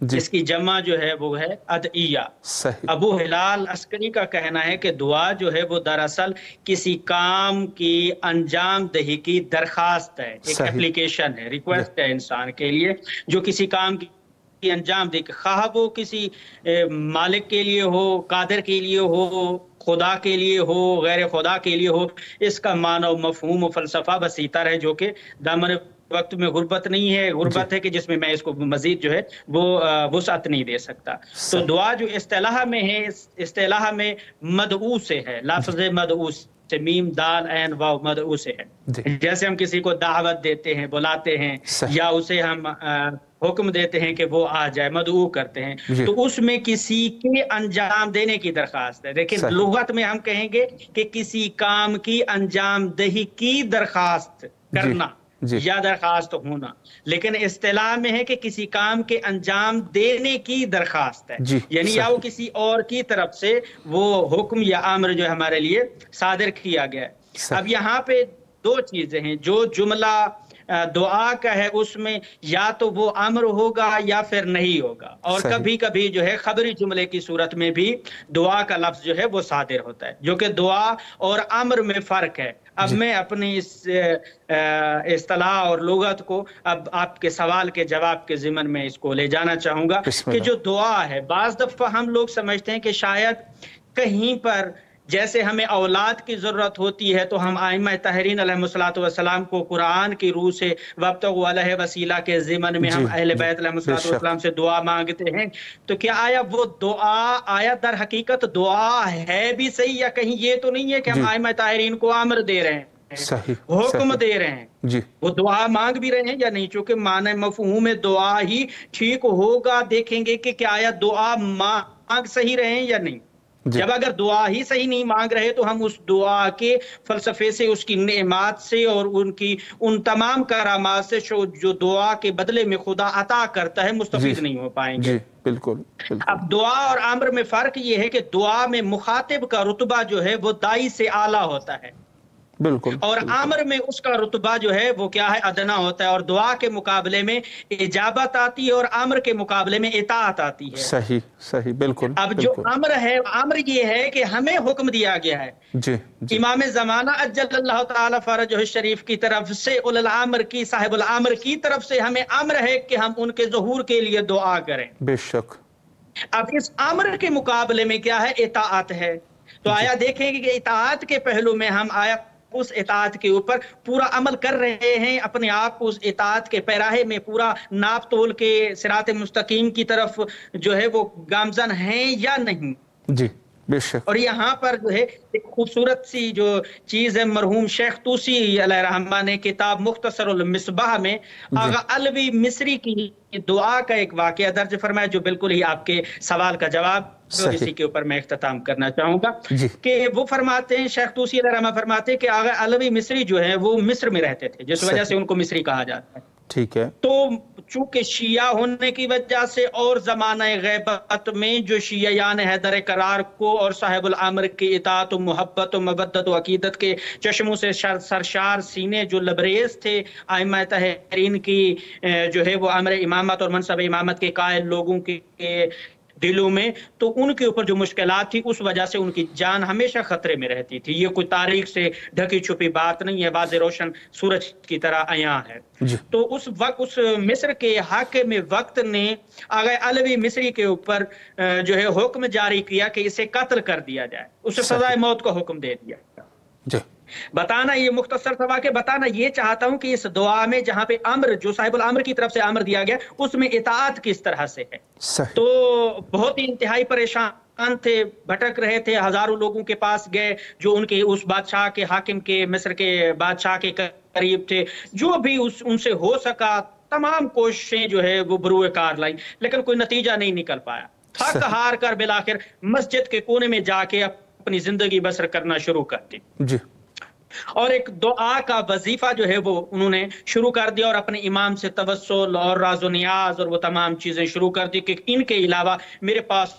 جس کی جمع جو ہے وہ ہے ادعیہ۔ ابو ہلال عسکری کا کہنا ہے کہ دعا جو ہے وہ دراصل کسی کام کی انجام دہی کی درخواست ہے، ایک اپلیکیشن ہے، ریکویسٹ ہے انسان کے لیے جو کسی کام کی انجام دے، خواہ وہ کسی مالک کے لیے ہو، قادر کے لیے ہو، خدا کے لیے ہو، غیر خدا کے لیے ہو۔ اس کا معنی و مفہوم و فلسفہ وسیع تر ہے، جو کہ دامن وقت میں غربت نہیں ہے، غربت ہے کہ جس میں میں اس کو مزید جو ہے وہ وسعت نہیں دے سکتا۔ تو دعا جو اصطلاح میں ہے، اصطلاح میں مدعو سے ہے، لفظ مدعو سے، میم دال عین واو مدعو سے ہے۔ جیسے ہم کسی کو دعوت دیتے ہیں، بلاتے ہیں، یا اسے ہم حکم دیتے ہیں کہ وہ آ جائے، مدعو کرتے ہیں، تو اس میں کسی کے انجام دینے کی درخواست ہے۔ لیکن لغت میں ہم کہیں گے کہ کسی کام کی انجام دہی کی درخواست کرنا یا درخواست ہونا، لیکن اصطلاح میں ہے کہ کسی کام کے انجام دینے کی درخواست ہے، یعنی یا وہ کسی اور کی طرف سے وہ حکم یا امر جو ہمارے لیے صادر کیا گیا ہے۔ اب یہاں پہ دو چیزیں ہیں، جو جملہ دعا کا ہے اس میں یا تو وہ امر ہوگا یا پھر نہیں ہوگا، اور کبھی کبھی جو ہے خبری جملے کی صورت میں بھی دعا کا لفظ جو ہے وہ صادر ہوتا ہے، جو کہ دعا اور امر میں فرق ہے۔ اب میں اپنی اس اصطلاح اور لغت کو اب آپ کے سوال کے جواب کے ضمن میں اس کو لے جانا چاہوں گا کہ جو دعا ہے، بعض دفعہ ہم لوگ سمجھتے ہیں کہ شاید کہیں پر جیسے ہمیں اولاد کی ضرورت ہوتی ہے تو ہم ائمہ طاہرین علیہ الصلوۃ والسلام کو قرآن کی روح سے وابتغوا علیہ وسیلہ کے ضمن میں ہم اہل بیت علیہ الصلوۃ والسلام سے دعا مانگتے ہیں، تو کیا آیا وہ دعا در حقیقت دعا ہے بھی صحیح، یا کہیں یہ تو نہیں ہے کہ ہم ائمہ طاہرین کو امر دے رہے ہیں، حکم دے رہے ہیں، وہ دعا مانگ بھی رہے ہیں یا نہیں؟ چونکہ معنی مفہوم دعا ہی ٹھیک ہوگا، دیکھیں گے کہ کیا آیا دعا مانگ صحیح رہے ہیں یا نہیں۔ جب اگر دعا ہی صحیح نہیں مانگ رہے تو ہم اس دعا کے فلسفے سے، اس کی نعمات سے اور ان تمام کرامات سے جو دعا کے بدلے میں خدا عطا کرتا ہے مستفید نہیں ہو پائیں گے۔ بالکل۔ اب دعا اور امر میں فرق یہ ہے کہ دعا میں مخاطب کا رتبہ جو ہے وہ دائی سے اعلیٰ ہوتا ہے، بالکل، اور امر میں اس کا رتبہ جو ہے وہ کیا ہے، ادنا ہوتا ہے، اور دعا کے مقابلے میں اجابت آتی ہے اور امر کے مقابلے میں اطاعت آتی ہے۔ صحیح، بالکل۔ اب جو امر ہے، امر یہ ہے کہ ہمیں حکم دیا گیا ہے، امام زمانہ اجل اللہ تعالی فرجہ الشریف کی طرف سے، اولی الامر کی، صاحب الامر کی طرف سے ہمیں امر ہے کہ ہم ان کے ظہور کے لیے دعا کریں۔ بے شک۔ اب اس امر کے مقابلے میں کیا ہے، اطاعت ہے۔ تو آیا دیکھیں گے کہ اطاعت کے پہلو میں ہم آیا اس اطاعت کے اوپر پورا عمل کر رہے ہیں، اپنے آپ کو اس اطاعت کے پیراہے میں پورا ناپ تول کے صراط مستقیم کی طرف جو ہے وہ گامزن ہیں یا نہیں؟ جی بے شک۔ اور یہاں پر جو ہے ایک خوبصورت سی جو چیز ہے، مرحوم شیخ طوسی علیہ رحمہ نے کتاب مختصر المصباح میں آغا علوی مصری کی دعا کا ایک واقعہ درج فرمایا، جو بالکل ہی آپ کے سوال کا جواب، اسی کے اوپر میں اختتام کرنا چاہوں گا کہ وہ فرماتے ہیں، شیخ طوسی علیہ رحمہ فرماتے ہیں کہ آغا علوی مصری جو ہے وہ مصر میں رہتے تھے، جس وجہ سے ان کو مصری کہا جاتا ہے۔ ٹھیک ہے۔ تو چونکہ شیعہ ہونے کی وجہ سے اور زمانہ غیبت میں جو شیعیان حیدر قرار کو اور صاحب الامر کی اطاعت و محبت و مودت و عقیدت کے چشموں سے سرشار سینے جو لبریز تھے، ائمہ طاہرین کی جو ہے وہ امر امامت اور منصب امامت کے قائل لوگوں کے دلوں میں، تو ان کے اوپر جو مشکلات تھی اس وجہ سے ان کی جان ہمیشہ خطرے میں رہتی تھی۔ یہ کوئی تاریخ سے ڈھکی چھپی بات نہیں ہے، واضح روشن سورج کی طرح عیاں ہے۔ تو اس وقت اس مصر کے حاکم وقت نے آغا علوی مصری کے اوپر جو ہے حکم جاری کیا کہ اسے قتل کر دیا جائے، اسے سزائے موت کا حکم دے دیا۔ بتانا یہ مختصر سوا کہ بتانا یہ چاہتا ہوں کہ اس دعا میں جہاں پہ امر جو صاحب الامر کی طرف سے امر دیا گیا اس میں اطاعت کس طرح سے ہے۔ تو بہت ہی انتہائی پریشان تھے، بھٹک رہے تھے، ہزاروں لوگوں کے پاس گئے جو ان کے اس بادشاہ کے حاکم کے مصر کے بادشاہ کے قریب تھے، جو بھی ان سے ہو سکا تمام کوششیں جو ہے وہ بروئے کار لائیں، لیکن کوئی نتیجہ نہیں نکل پایا۔ تھک ہار کر بالآخر مسجد کے کونے میں جا کے اپنی زندگی بسر کرنا شروع کر دی، اور ایک دعا کا وظیفہ جو ہے وہ انہوں نے شروع کر دیا، اور اپنے امام سے توسل اور راز و نیاز اور وہ تمام چیزیں شروع کر دی کہ ان کے علاوہ میرے پاس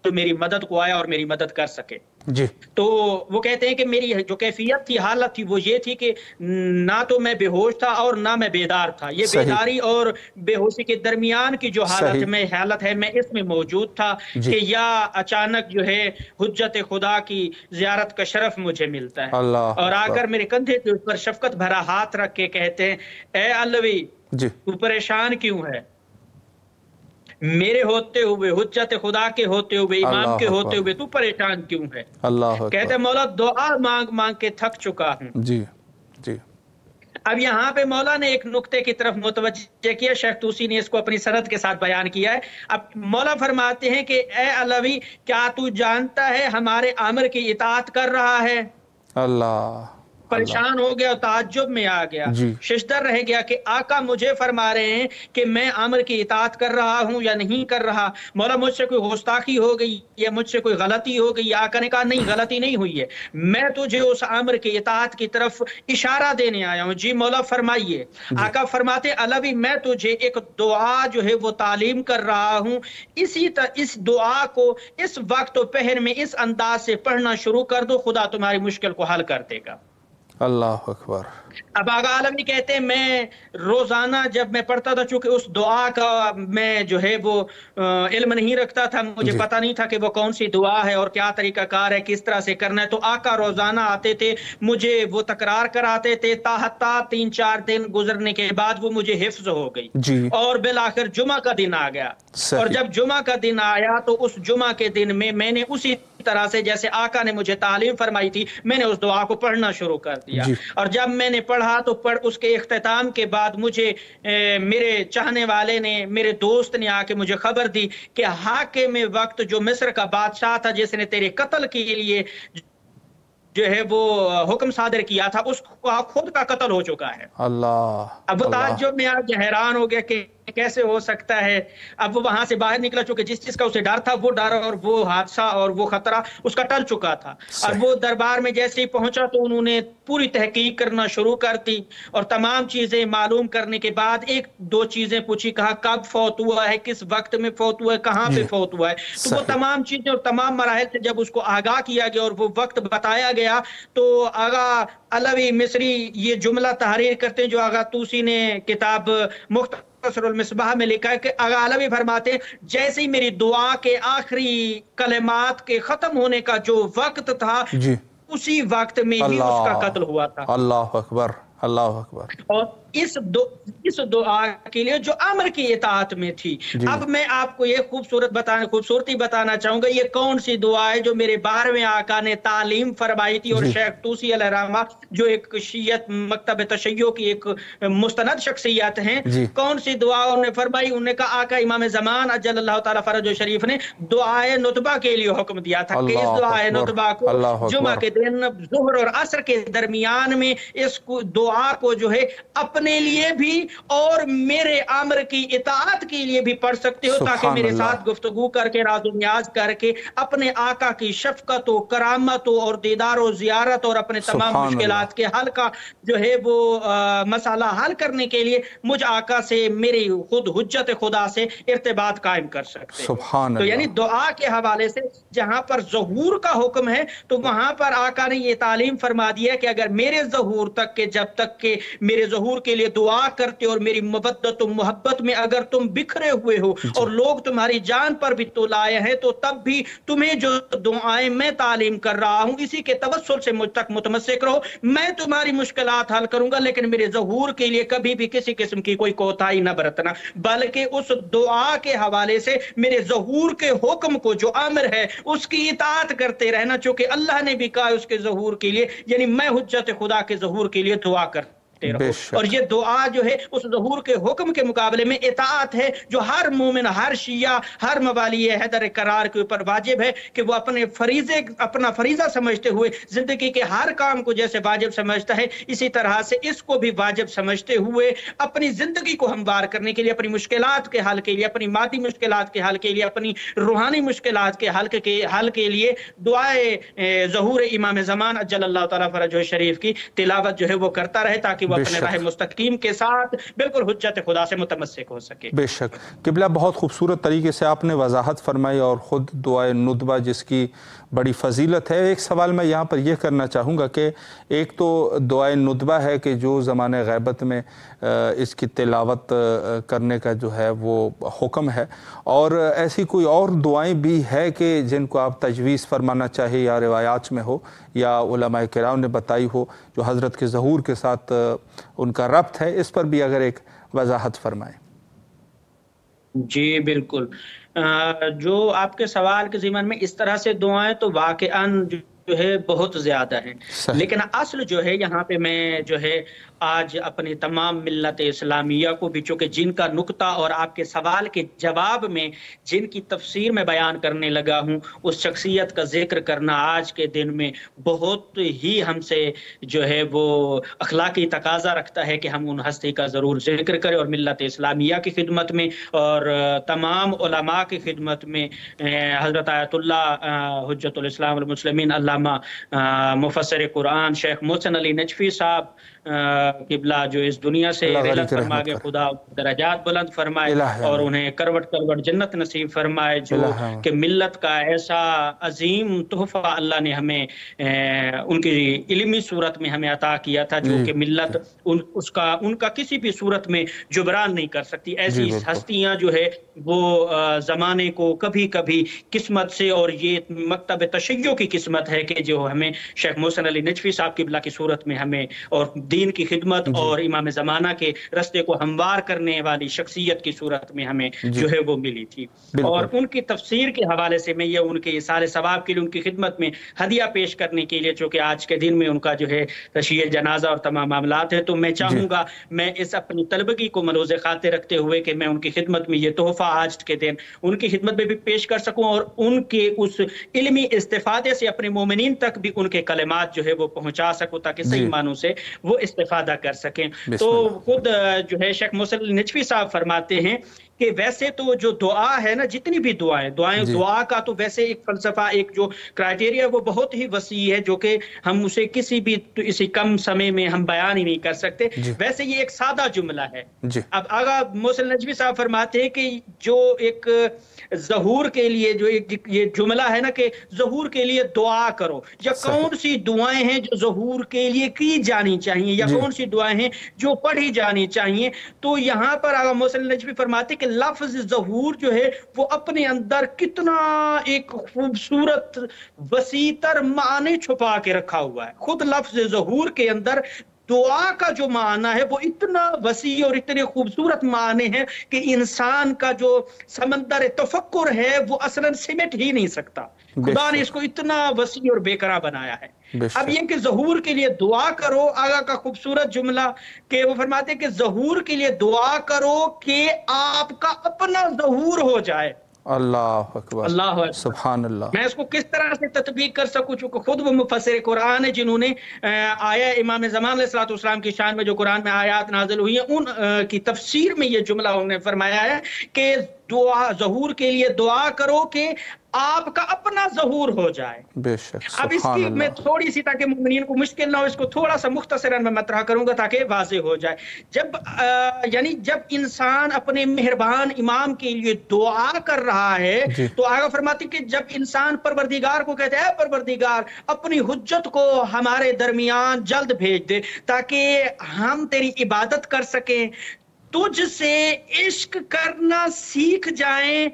تو میری مدد کو آیا اور میری مدد کر سکے۔ جی تو وہ کہتے ہیں کہ میری جو کیفیت تھی، حالت تھی، وہ یہ تھی کہ نہ تو میں بے ہوش تھا اور نہ میں بیدار تھا. یہ بیداری اور بے ہوشی کے درمیان کی جو حالت ہے میں اس میں موجود تھا کہ یا اچانک جو ہے حجت خدا کی زیارت کا شرف مجھے ملتا ہے اور آگر میرے کندھے کے اوپر شفقت بھرا ہاتھ رکھ کے کہتے ہیں اے علوی تو پریشان کیوں ہے، میرے ہوتے ہوئے، حجت خدا کے ہوتے ہوئے، امام کے ہوتے ہوئے تو پریشان کیوں ہے؟ کہتے ہیں مولا دعا مانگ مانگ کے تھک چکا ہوں. جی جی. اب یہاں پہ مولا نے ایک نقطے کی طرف متوجہ کیا، شیخ طوسی نے اس کو اپنی سند کے ساتھ بیان کیا ہے. اب مولا فرماتے ہیں کہ اے علوی کیا تو جانتا ہے ہمارے امر کی اطاعت کر رہا ہے؟ اللہ پریشان ہو گیا، تعجب میں آ گیا، ششدر رہ گیا کہ آقا مجھے فرما رہے ہیں کہ میں امر کی اطاعت کر رہا ہوں یا نہیں کر رہا. مولا مجھ سے کوئی گستاخی ہو گئی یا مجھ سے کوئی غلطی ہو گئی؟ آقا نے کہا نہیں، غلطی نہیں ہوئی ہے، میں تجھے اس امر کی اطاعت کی طرف اشارہ دینے آیا ہوں. جی مولا فرمائیے. آقا فرماتے علوی میں تجھے ایک دعا جو ہے وہ تعلیم کر رہا ہوں، اس دعا کو اس وقت و پہر میں اس انداز سے پڑھنا شروع کر دو، خدا تمہاری مشکل کو حل کر دے گا. اللہ اکبر. اب آقا عالمی کہتے ہیں میں روزانہ جب میں پڑھتا تھا، چونکہ اس دعا کا میں جو ہے وہ علم نہیں رکھتا تھا، مجھے پتہ نہیں تھا کہ وہ کون سی دعا ہے اور کیا طریقہ کار ہے، کس طرح سے کرنا ہے. تو آقا روزانہ آتے تھے، مجھے وہ تکرار کراتے تھے، تاحتا 3-4 دن گزرنے کے بعد وہ مجھے حفظ ہو گئی اور بالآخر جمعہ کا دن آ گیا. اور جب جمعہ کا دن آیا تو اس جمعہ کے دن میں نے اسی طرح سے جیسے آقا نے مجھے تعلیم فرمائی تھی میں نے اس دعا کو پڑھنا شروع کر دیا. اور جب میں نے پڑھا تو اس کے اختتام کے بعد مجھے میرے چاہنے والے نے، میرے دوست نے آ کے مجھے خبر دی کہ حاکم وقت جو مصر کا بادشاہ تھا جس نے تیرے قتل کے لیے جو ہے وہ حکم صادر کیا تھا، اس خود کا قتل ہو چکا ہے. اللہ. اب وہ تعجب میں آج حیران ہو گیا کہ کیسے ہو سکتا ہے. اب وہ وہاں سے باہر نکلا، چونکہ جس چیز کا اسے ڈر تھا وہ ڈر اور وہ حادثہ اور وہ خطرہ اس کا ٹل چکا تھا. اور وہ دربار میں جیسے ہی پہنچا تو انہوں نے پوری تحقیق کرنا شروع کر دی اور تمام چیزیں معلوم کرنے کے بعد 1-2 چیزیں پوچھی، کہا کب فوت ہوا ہے، کس وقت میں فوت ہوا ہے، کہاں پہ فوت ہوا ہے. تو وہ تمام چیزیں اور تمام مراحل سے جب اس کو آگاہ کیا گیا اور وہ وقت بتایا گیا تو آغا علوی مصری یہ جملہ تحریر کرتے ہیں جو آغا طوسی نے کتاب مختصر المصباح میں لکھا ہے کہ آغا علوی فرماتے ہیں جیسے ہی میری دعا کے آخری کلمات کے ختم ہونے کا جو وقت تھا اسی وقت میں ہی اس کا قتل ہوا تھا. اللہ اکبر. اللہ اکبر. اور اس دعا کے لیے جو امر کی اطاعت میں تھی. اب میں آپ کو یہ خوبصورتی بتانا چاہوں گا، یہ کون سی دعا ہے جو میرے 12ویں آقا نے تعلیم فرمائی تھی اور شیخ طوسی علیہ الرحمہ جو ایک شیعت مکتب تشیع کی ایک مستند شخصیت ہیں، کون سی دعا انہوں نے فرمائی؟ انہوں نے کہا آقا امام زمان اجل اللہ تعالیٰ فرج و شریف نے دعائے نتبہ کے لیے حکم دیا تھا کہ اس دعائے نتبہ کو جمعہ کے دن ظہر اور عصر کے درمیان میں اس دعا کو جو ہے اپنے لیے بھی اور میرے امر کی اطاعت کے لیے بھی پڑھ سکتے ہو تاکہ میرے ساتھ گفتگو کر کے راز و نیاز کر کے اپنے آقا کی شفقت و کرامت اور دیدار و زیارت اور اپنے تمام مشکلات کے حل کا جو ہے وہ مسئلہ حل کرنے کے لیے مجھ آقا سے، میری خود حجت خدا سے ارتباط قائم کر سکتے ہیں. تو یعنی دعا کے حوالے سے جہاں پر ظہور کا حکم ہے تو وہاں پر آقا نے یہ تعلیم فرما دیا کہ اگر میرے ظہور تک کہ جب تک کہ میرے ظہور کے لیے دعا کرتے اور میری مودت و محبت میں اگر تم بکھرے ہوئے ہو اور لوگ تمہاری جان پر بھی تو لائے ہیں تو تب بھی تمہیں جو دعائیں میں تعلیم کر رہا ہوں اسی کے توسل سے مجھ تک متمسک رہو. میں تمہاری مشکلات حل کروں گا لیکن میرے ظہور کے لیے کبھی بھی کسی قسم کی کوئی کوتاہی نہ برتنا، بلکہ اس دعا کے حوالے سے میرے ظہور کے حکم کو جو امر ہے اس کی اطاعت کرتے رہنا، چونکہ اللہ نے بھی کہا اس کے ظہور کے لیے، یعنی میں حجت خدا کے ظہور کے لیے دعا کرتا رہو. اور یہ دعا جو ہے اس ظہور کے حکم کے مقابلے میں اطاعت ہے جو ہر مومن، ہر شیعہ، ہر موالی حیدر کرار کے اوپر واجب ہے کہ وہ اپنا فریضہ سمجھتے ہوئے زندگی کے ہر کام کو جیسے واجب سمجھتا ہے اسی طرح سے اس کو بھی واجب سمجھتے ہوئے اپنی زندگی کو ہموار کرنے کے لیے، اپنی مشکلات کے حل کے لیے، اپنی مادی مشکلات کے حل کے لیے، اپنی روحانی مشکلات کے حل کے لیے دعائے ظہور امام زمان اجل اللہ تعالیٰ فرجہ شریف کی تلاوت جو ہے وہ کرتا رہے تاکہ وہ اپنے راہ مستقیم کے ساتھ بالکل حجت خدا سے متمسک ہو سکے۔ بے شک قبلہ، بہت خوبصورت طریقے سے آپ نے وضاحت فرمائی، اور خود دعائے ندبہ جس کی بڑی فضیلت ہے۔ ایک سوال میں یہاں پر یہ کرنا چاہوں گا کہ ایک تو دعائے ندبہ ہے کہ جو زمانہ غیبت میں اس کی تلاوت کرنے کا جو ہے وہ حکم ہے، اور ایسی کوئی اور دعائیں بھی ہے کہ جن کو آپ تجویز فرمانا چاہے یا روایات میں ہو یا علماء کرام نے بتائی ہو جو حضرت کے ظہور کے ساتھ ان کا ربط ہے، اس پر بھی اگر ایک وضاحت فرمائیں۔ جی بالکل، جو آپ کے سوال کے ضمن میں اس طرح سے دعائیں تو واقعاً جو ہے بہت زیادہ ہیں، لیکن اصل جو ہے یہاں پہ میں جو ہے آج اپنی تمام ملت اسلامیہ کو بھی، چونکہ جن کا نقطہ اور آپ کے سوال کے جواب میں جن کی تفسیر میں بیان کرنے لگا ہوں، اس شخصیت کا ذکر کرنا آج کے دن میں بہت ہی ہم سے جو ہے وہ اخلاقی تقاضا رکھتا ہے کہ ہم ان ہستی کا ضرور ذکر کریں، اور ملت اسلامیہ کی خدمت میں اور تمام علماء کی خدمت میں حضرت آیت اللہ حجت الاسلام والمسلمین علامہ مفسر قرآن شیخ محسن علی نجفی صاحب قبلہ جو اس دنیا سے رحلت فرما کے خدا درجات بلند فرمائے اور انہیں کروٹ کروٹ جنت نصیب فرمائے، جو کہ ملت کا ایسا عظیم تحفہ اللہ نے ہمیں ان کی علمی صورت میں ہمیں عطا کیا تھا، جو کہ ملت ان کا کسی بھی صورت میں جبران نہیں کر سکتی۔ ایسی ہستیاں جو ہے وہ زمانے کو کبھی کبھی قسمت سے، اور یہ مکتب تشیع کی قسمت ہے کہ جو ہمیں شیخ محسن علی نجفی صاحب قبلہ کی صورت میں ہمیں اور دین کی خدمت اور امام زمانہ کے رستے کو ہموار کرنے والی شخصیت کی صورت میں ہمیں جو ہے وہ ملی تھی۔ اور ان کی تفسیر کے حوالے سے میں یہ ان کے اصال ثواب کے لیے ان کی خدمت میں ہدیہ پیش کرنے کے لیے، چونکہ آج کے دن میں ان کا جو ہے تشییع جنازہ اور تمام معاملات ہیں، تو میں چاہوں گا میں اس اپنی طلبگی کو ملوز خاطر رکھتے ہوئے کہ میں ان کی خدمت میں یہ تحفہ آج کے دن ان کی خدمت میں بھی پیش کر سکوں، اور ان کے اس علمی استفادے سے اپنے مومنین تک بھی ان کے کلمات جو ہے وہ پہنچا سکوں، تاکہ صحیح معنوں سے وہ استفادہ کر سکیں۔ تو خود جو ہے شیخ محسن نجفی صاحب فرماتے ہیں کہ ویسے تو جو دعا ہے نا، جتنی بھی دعائیں دعا کا تو ویسے ایک فلسفہ، ایک جو کرائٹیریا وہ بہت ہی وسیع ہے، جو کہ ہم اسے کسی بھی اسی کم سمے میں ہم بیان ہی نہیں کر سکتے۔ ویسے یہ ایک سادہ جملہ ہے۔ اب آغا محسن نجفی صاحب فرماتے ہیں کہ جو ایک ظہور کے لیے جو یہ جملہ ہے نا کہ ظہور کے لیے دعا کرو، یا کون سی دعائیں ہیں جو ظہور کے لیے کی جانی چاہیے، یا کون سی دعائیں ہیں جو پڑھی جانی چاہیے، تو یہاں پر آغا محسن نجفی فرماتے کہ لفظ ظہور جو ہے وہ اپنے اندر کتنا ایک خوبصورت وسیع تر معنی چھپا کے رکھا ہوا ہے۔ خود لفظ ظہور کے اندر دعا کا جو معنی ہے وہ اتنا وسیع اور اتنے خوبصورت معنی ہے کہ انسان کا جو سمندر تفکر ہے وہ اصلاً سمٹ ہی نہیں سکتا۔ خدا نے اس کو اتنا وسیع اور بے قرار بنایا ہے۔ اب یہ کہ ظہور کے لیے دعا کرو، آگا کا خوبصورت جملہ کہ وہ فرماتے ہیں کہ ظہور کے لیے دعا کرو کہ آپ کا اپنا ظہور ہو جائے۔ اللہ اکبر، اللہ اکبر، سبحان اللہ۔ میں اس کو کس طرح سے تطبیق کر سکوں، چونکہ خود وہ مفسر قرآن ہے جنہوں نے آیا امام زمان علیہ السلام کی شان میں جو قرآن میں آیات نازل ہوئی ہیں ان کی تفسیر میں یہ جملہ انہوں نے فرمایا ہے کہ دعا ظہور کے لیے دعا کرو کہ آپ کا اپنا ظہور ہو جائے۔ بے شک، اب اس کی میں تھوڑی سی، تاکہ مومنین کو مشکل نہ ہو، اس کو تھوڑا سا مختصراً میں مطرح کروں گا تاکہ واضح ہو جائے۔ جب انسان اپنے مہربان امام کے لیے دعا کر رہا ہے تو آگے فرماتی کہ جب انسان پروردگار کو کہتے ہیں پروردگار اپنی حجت کو ہمارے درمیان جلد بھیج دے تاکہ ہم تیری عبادت کر سکیں، تجھ سے عشق کرنا سیکھ جائیں،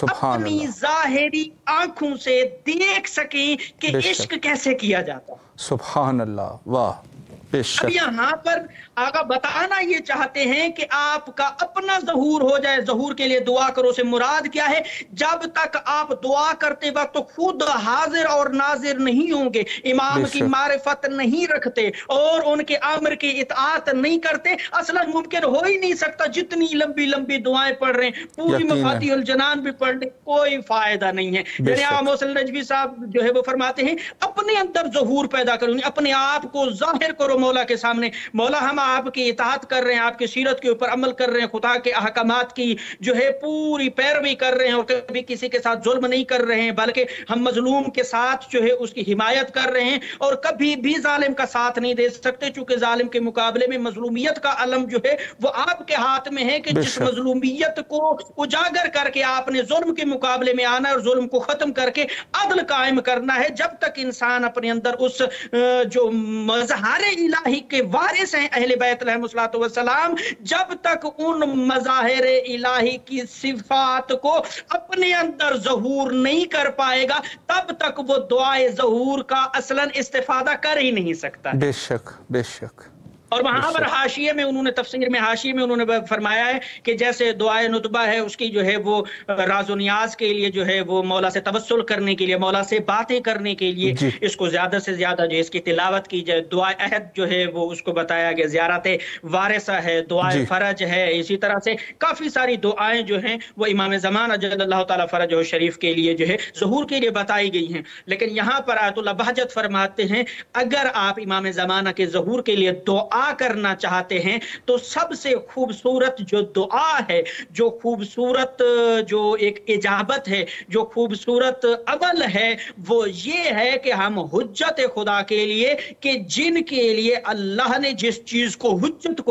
اپنی ظاہری آنکھوں سے دیکھ سکیں کہ عشق کیسے کیا جاتا۔ سبحان اللہ، واہ۔ اب یہاں پر آقا بتانا یہ چاہتے ہیں کہ آپ کا اپنا ظہور ہو جائے۔ ظہور کے لیے دعا کرو سے مراد کیا ہے؟ جب تک آپ دعا کرتے وقت خود حاضر اور ناظر نہیں ہوں گے، امام کی معرفت نہیں رکھتے اور ان کے امر کی اطاعت نہیں کرتے، اصلا ممکن ہو ہی نہیں سکتا۔ جتنی لمبی لمبی دعائیں پڑھ رہے ہیں، پوری مفاتیح الجنان بھی پڑھ لیں، کوئی فائدہ نہیں ہے۔ یعنی آقا محسن نجفی صاحب جو ہے وہ فرماتے ہیں اپنے اندر ظہور پیدا کرو، اپنے آپ کو ظاہر کرو کرو مولا کے سامنے، مولا ہم آپ کی اطاعت کر رہے ہیں، آپ کی سیرت کے اوپر عمل کر رہے ہیں، خدا کے احکامات کی جو ہے پوری پیروی کر رہے ہیں، اور کبھی کسی کے ساتھ ظلم نہیں کر رہے ہیں، بلکہ ہم مظلوم کے ساتھ جو ہے اس کی حمایت کر رہے ہیں، اور کبھی بھی ظالم کا ساتھ نہیں دے سکتے، چونکہ ظالم کے مقابلے میں مظلومیت کا علم جو ہے وہ آپ کے ہاتھ میں ہے کہ جس مظلومیت کو اجاگر کر کے آپ نے ظلم کے مقابلے میں آنا اور ظلم کو ختم کر کے عدل قائم کرنا ہے۔ جب تک انسان اپنے اندر اس جو مظہر الہی کے وارث ہیں اہل بیت علیہ السلام، جب تک ان مظاہر الہی کی صفات کو اپنے اندر ظہور نہیں کر پائے گا، تب تک وہ دعائے ظہور کا اصلاً استفادہ کر ہی نہیں سکتا۔ بے شک بے شک۔ اور وہاں پر حاشیے میں انہوں نے تفسیر میں حاشیے میں انہوں نے فرمایا ہے کہ جیسے دعائے نطبہ ہے، اس کی جو ہے وہ راز و نیاز کے لیے جو ہے وہ مولا سے توسل کرنے کے لیے، مولا سے باتیں کرنے کے لیے اس کو زیادہ سے زیادہ جو اس کی تلاوت کی جائے۔ دعائے عہد جو ہے وہ اس کو بتایا گیا، زیارت وارثہ ہے، دعائے فرج ہے، اسی طرح سے کافی ساری دعائیں جو ہیں وہ امام زمانہ جل اللہ تعالیٰ فرج و شریف کے لیے جو ہے ظہور کے لیے بتائی گئی ہیں۔ لیکن یہاں پر آیت اللہ بہجت فرماتے ہیں اگر آپ امام زمانہ کے ظہور کے لیے دعا کرنا چاہتے ہیں تو سب سے خوبصورت جو دعا ہے، جو خوبصورت جو ایک اجابت ہے، جو خوبصورت عمل ہے، وہ یہ ہے کہ ہم حجت خدا کے لیے کہ جن کے لیے اللہ نے جس چیز کو حجت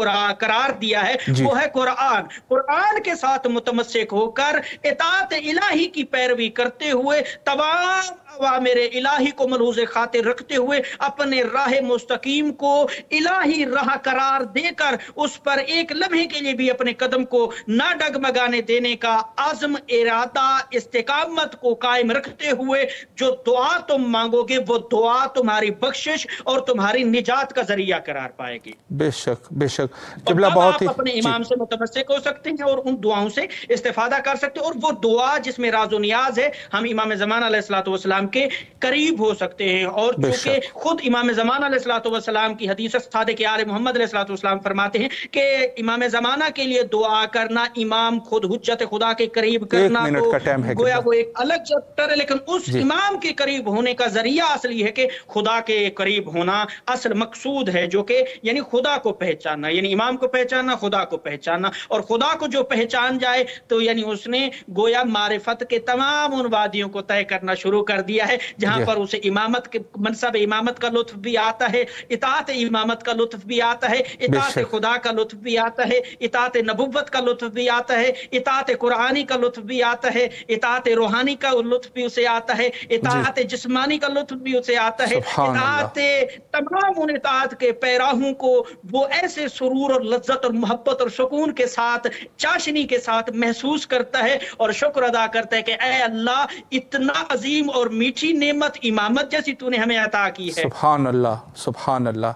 قرار دیا ہے وہ ہے قرآن، قرآن کے ساتھ متمسک ہو کر اطاعت الہی کی پیروی کرتے ہوئے، تمام اوامر الہی کو ملحوظ خاطر رکھتے ہوئے، اپنے راہ مستقیم کو الہی راہ قرار دے کر اس پر ایک لمحے کے لیے بھی اپنے قدم کو نہ ڈگمگانے دینے کا عزم، ارادہ، استقامت کو قائم رکھتے ہوئے جو دعا تم مانگو گے وہ دعا تمہاری بخشش اور تمہاری نجات کا ذریعہ قرار پائے گی۔ بے شک بے شک۔ قبلہ بہت ہی اپنے امام سے متمسک ہو سکتے ہیں اور ان دعاؤں سے استفادہ کر سکتے ہیں، اور وہ دعا جس میں راز و نیاز ہے ہم امام زمانہ علیہ السلام کے قریب ہو سکتے ہیں۔ اور چونکہ خود امام زمانہ علیہ السلام کی حدیث صادق آل محمد علیہ السلام فرماتے ہیں کہ امام زمانہ کے لیے دعا کرنا، امام خود حجت خدا کے قریب کرنا تو گویا وہ ایک الگ چیپٹر ہے، لیکن اس امام کے قریب ہونے کا ذریعہ اصلی ہے کہ خدا کے قریب ہونا اصل مقصود ہے، جو کہ یعنی خدا کو پہچاننا، یعنی امام کو پہچاننا، خدا کو پہچاننا، اور خدا کو جو پہچان جائے تو یعنی اس نے گویا معرفت کے تمام ان وادیوں کو طے کرنا شروع کر دیا ہے جہاں پر اسے امامت کے منصب امامت کا لطف بھی آتا ہے، اطاعت امامت کا لطف بھی آتا ہے، اطاعت خدا کا لطف بھی آتا ہے، اطاعت نبوت کا لطف بھی آتا ہے، اطاعت قرآنی کا لطف بھی آتا ہے، اطاعت روحانی کا لطف بھی اسے آتا ہے، اطاعت جسمانی کا لطف بھی اسے آتا ہے، اطاعت تمام ان اطاعت کے پیراہوں کو وہ ایسے سرور اور لذت اور محبت اور سکون کے ساتھ، چاشنی کے ساتھ محسوس کرتا ہے اور شکر ادا کرتا ہے کہ اے اللہ اتنا عظیم اور میٹھی نعمت امامت جیسی تو نے ہمیں عطا کی ہے۔ سبحان اللہ سبحان اللہ۔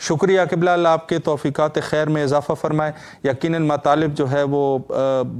شکریہ قبلہ، اللہ آپ کے توفیقات خیر میں اضافہ فرمائے۔ یقیناً مطالب جو ہے وہ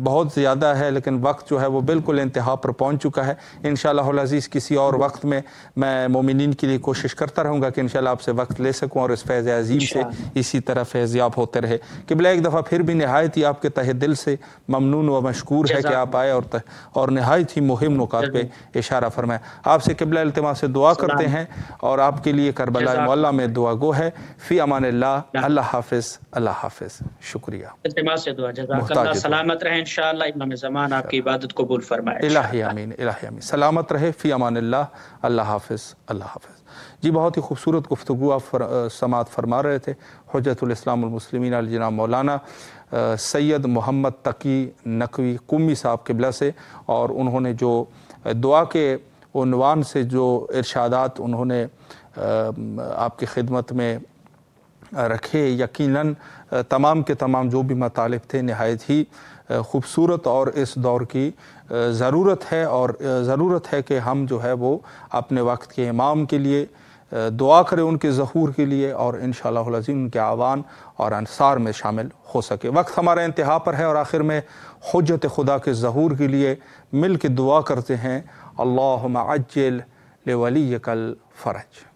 بہت زیادہ ہے، لیکن وقت جو ہے وہ بالکل انتہا پر پہنچ چکا ہے۔ انشاءاللہ العزیز کسی اور وقت میں مومنین کے لیے کوشش کرتا رہوں گا کہ انشاءاللہ آپ سے وقت لے سکوں اور اس فیض عظیم سے اسی طرح فیضیاب ہوتے رہے۔ قبلہ ایک دفعہ پھر بھی نہایت ہی آپ کے تہ دل سے ممنون و مشکور ہے کہ آپ آئے اور نہایت ہی مہم نکات پہ اشارہ فرمائے۔ آپ سے قبلہ التماس سے دعا کرتے ہیں اور آپ کے لیے کربلا معلیٰ میں دعا گو ہے۔ فی امان اللہ، اللہ حافظ، اللہ حافظ۔ شکریہ۔ التماس سے دعا، جزاک اللہ، سلامت رہیں انشاءاللہ، امام زمان آپ کی عبادت قبول فرمائے۔ الہی آمین، الہی آمین۔ سلامت رہے، فی امان اللہ، اللہ حافظ، اللہ حافظ۔ جی بہت ہی خوبصورت گفتگو آپ سماعت فرما رہے تھے حجت الاسلام المسلمین الجناب مولانا سید محمد تقی نقوی قمی صاحب قبلہ سے، اور انہوں نے جو دعا کے عنوان سے جو ارشادات انہوں نے آپ کی خدمت میں رکھے، یقیناً تمام کے تمام جو بھی مطالب تھے نہایت ہی خوبصورت اور اس دور کی ضرورت ہے، اور ضرورت ہے کہ ہم جو ہے وہ اپنے وقت کے امام کے لیے دعا کریں، ان کے ظہور کے لیے، اور انشاءاللہ العظیم ان کے اعوان اور انصار میں شامل ہو سکے۔ وقت ہمارا انتہا پر ہے اور آخر میں حجت خدا کے ظہور کے لیے مل کے دعا کرتے ہیں، اللہم عجل لولیک الفرج۔